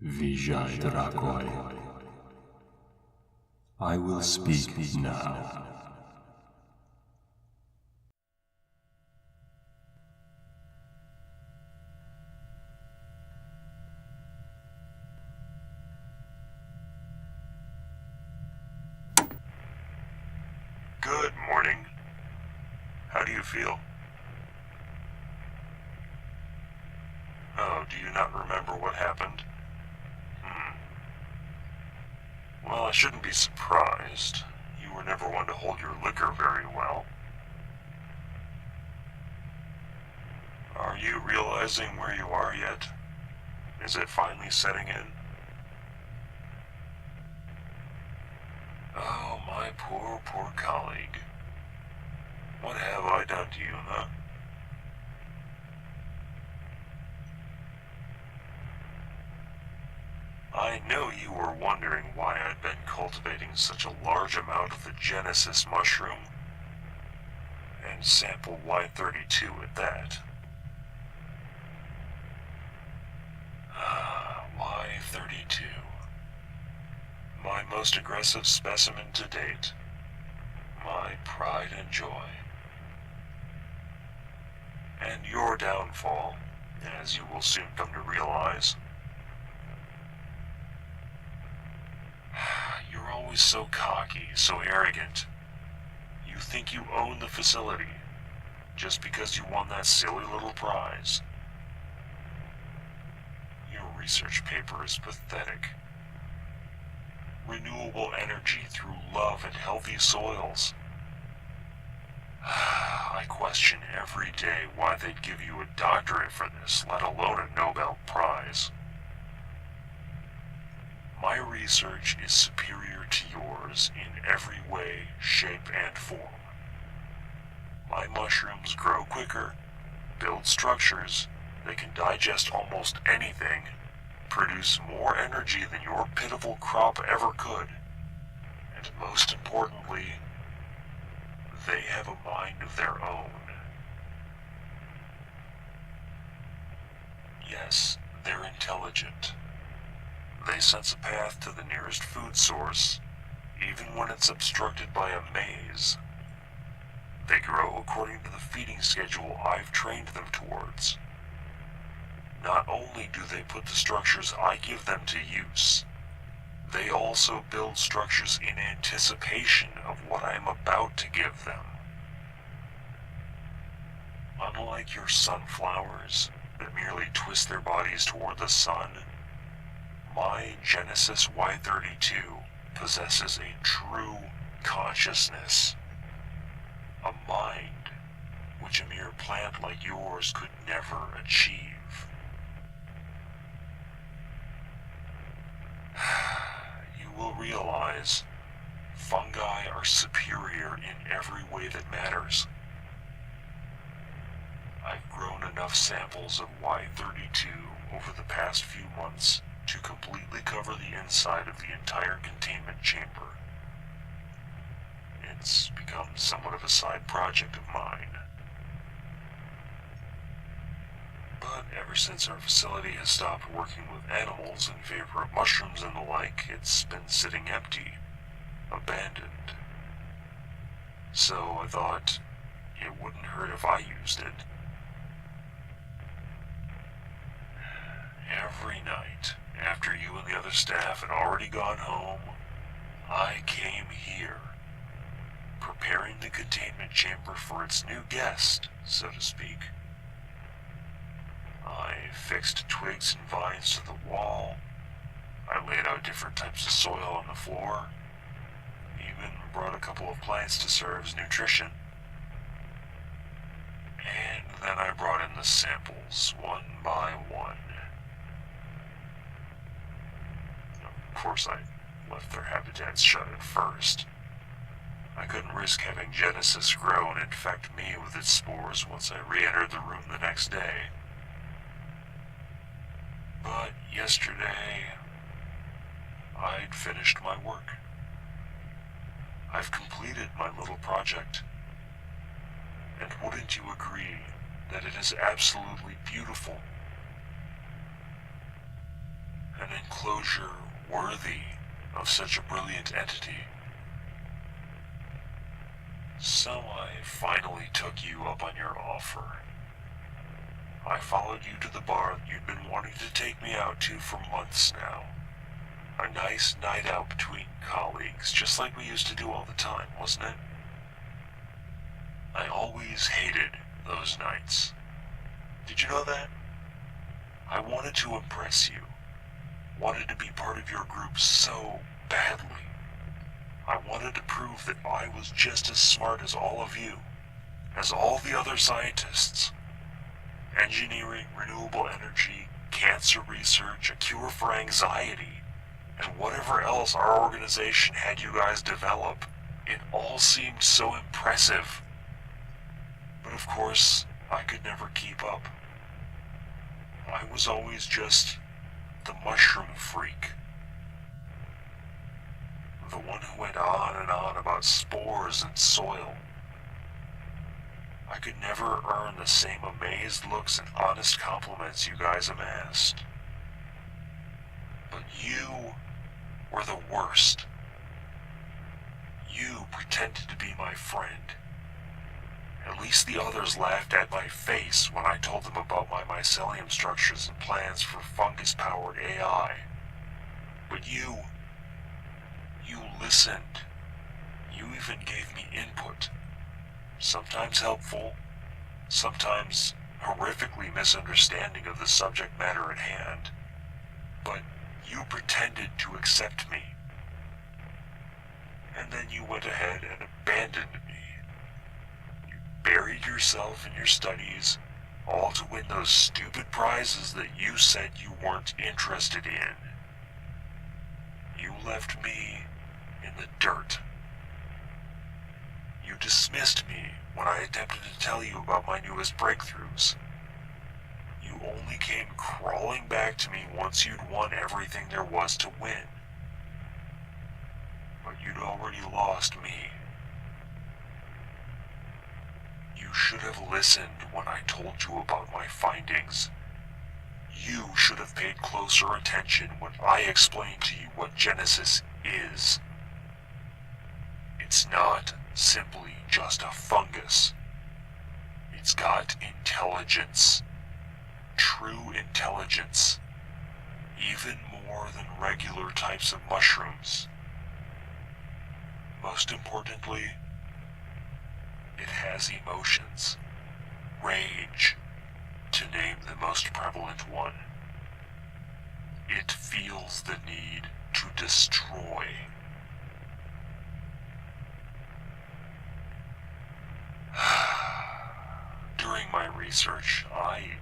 ᵛᵉŻᵏ. I will speak now. Good morning. How do you feel? Oh, do you not remember what happened? Well, I shouldn't be surprised. You were never one to hold your liquor very well. Are you realizing where you are yet? Is it finally setting in? Oh, my poor colleague. What have I done to you, huh? I know you were wondering why I'd been cultivating such a large amount of the Genesis mushroom, and sample Y-32 at that. Y-32. My most aggressive specimen to date. My pride and joy. And your downfall, as you will soon come to realize. You're always so cocky, so arrogant. You think you own the facility, just because you won that silly little prize. Your research paper is pathetic. Renewable energy through love and healthy soils. I question every day why they'd give you a doctorate for this, let alone a Nobel Prize. My research is superior to yours in every way, shape, and form. My mushrooms grow quicker, build structures, they can digest almost anything, produce more energy than your pitiful crop ever could, and most importantly, they have a mind of their own. Yes, they're intelligent. They sense a path to the nearest food source, even when it's obstructed by a maze. They grow according to the feeding schedule I've trained them towards. Not only do they put the structures I give them to use, they also build structures in anticipation of what I am about to give them. Unlike your sunflowers that merely twist their bodies toward the sun, my Genesis Y-32 possesses a true consciousness, a mind which a mere plant like yours could never achieve. You will realize fungi are superior in every way that matters. I've grown enough samples of Y-32 over the past few months to completely cover the inside of the entire containment chamber. It's become somewhat of a side project of mine. But ever since our facility has stopped working with animals in favor of mushrooms and the like, it's been sitting empty, abandoned. So I thought it wouldn't hurt if I used it. Every night, after you and the other staff had already gone home, I came here, preparing the containment chamber for its new guest, so to speak. I fixed twigs and vines to the wall. I laid out different types of soil on the floor, even brought a couple of plants to serve as nutrition. And then I brought in the samples, one by one. Of course, I left their habitats shut at first. I couldn't risk having Genesis grow and infect me with its spores once I re-entered the room the next day. But yesterday, I'd finished my work. I've completed my little project. And wouldn't you agree that it is absolutely beautiful? an enclosure worthy of such a brilliant entity. So I finally took you up on your offer. I followed you to the bar that you'd been wanting to take me out to for months now. A nice night out between colleagues, just like we used to do all the time, wasn't it? I always hated those nights. Did you know that? I wanted to impress you. Wanted to be part of your group so badly. I wanted to prove that I was just as smart as all of you, as all the other scientists. Engineering, renewable energy, cancer research, a cure for anxiety, and whatever else our organization had you guys develop, it all seemed so impressive. But of course, I could never keep up. I was always just the mushroom freak. The one who went on and on about spores and soil. I could never earn the same amazed looks and honest compliments you guys amassed. But you were the worst. You pretended to be my friend. At least the others laughed at my face when I told them about my mycelium structures and plans for fungus-powered AI. But you listened. You even gave me input. Sometimes helpful, sometimes horrifically misunderstanding of the subject matter at hand. But you pretended to accept me. And then you went ahead and abandoned me. You buried yourself in your studies, all to win those stupid prizes that you said you weren't interested in. You left me in the dirt. You dismissed me when I attempted to tell you about my newest breakthroughs. You only came crawling back to me once you'd won everything there was to win. But you'd already lost me. You should have listened when I told you about my findings. You should have paid closer attention when I explained to you what Genesis is. It's not simply just a fungus. It's got intelligence. True intelligence. Even more than regular types of mushrooms. Most importantly, it has emotions. Rage, to name the most prevalent one. It feels the need to destroy. During my research, I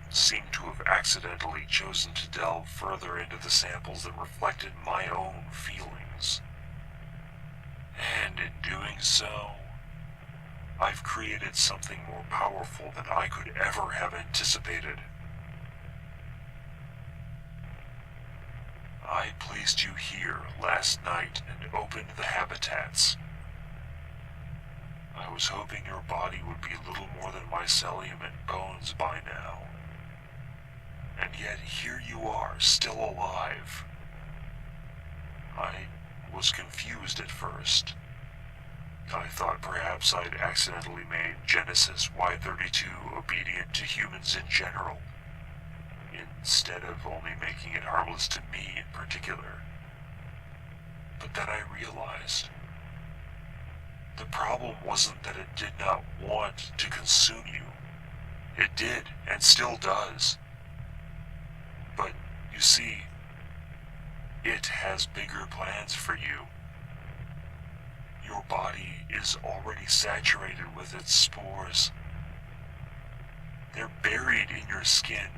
seem to have accidentally chosen to delve further into the samples that reflected my own feelings. And in doing so, I've created something more powerful than I could ever have anticipated. I placed you here last night and opened the habitats. I was hoping your body would be little more than mycelium and bones by now. And yet here you are, still alive. I was confused at first. I thought perhaps I'd accidentally made Genesis Y-33 obedient to humans in general, instead of only making it harmless to me in particular. But then I realized the problem wasn't that it did not want to consume you. It did, and still does. But, you see, it has bigger plans for you. Your body is already saturated with its spores. They're buried in your skin,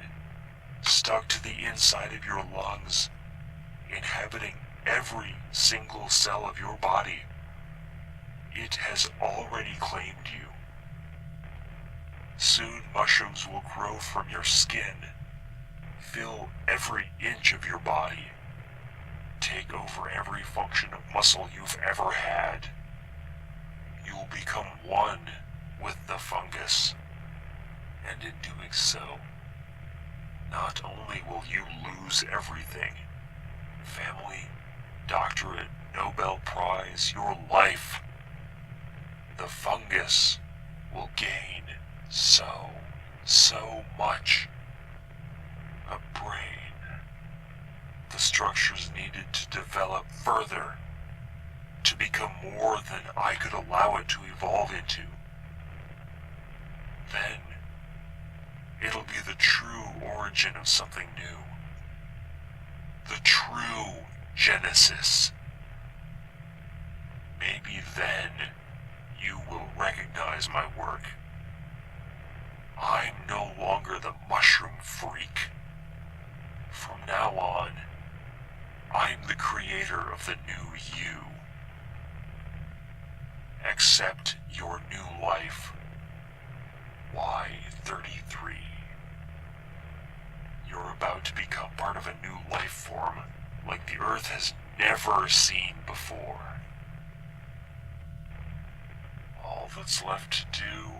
stuck to the inside of your lungs, inhabiting every single cell of your body. It has already claimed you. Soon mushrooms will grow from your skin, fill every inch of your body, take over every function of muscle you've ever had. You'll become one with the fungus, and in doing so, not only will you lose everything, doctorate, Nobel Prize, your life. The fungus will gain so much. A brain. The structures needed to develop further, to become more than I could allow it to evolve into. Then, it'll be the true origin of something new. The true Genesis. Maybe then you will recognize my work. I'm no longer the mushroom freak. From now on, I'm the creator of the new you. Accept your new life. Y-33. You're about to become part of a new life form like the Earth has never seen before. All that's left to do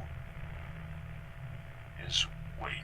is wait.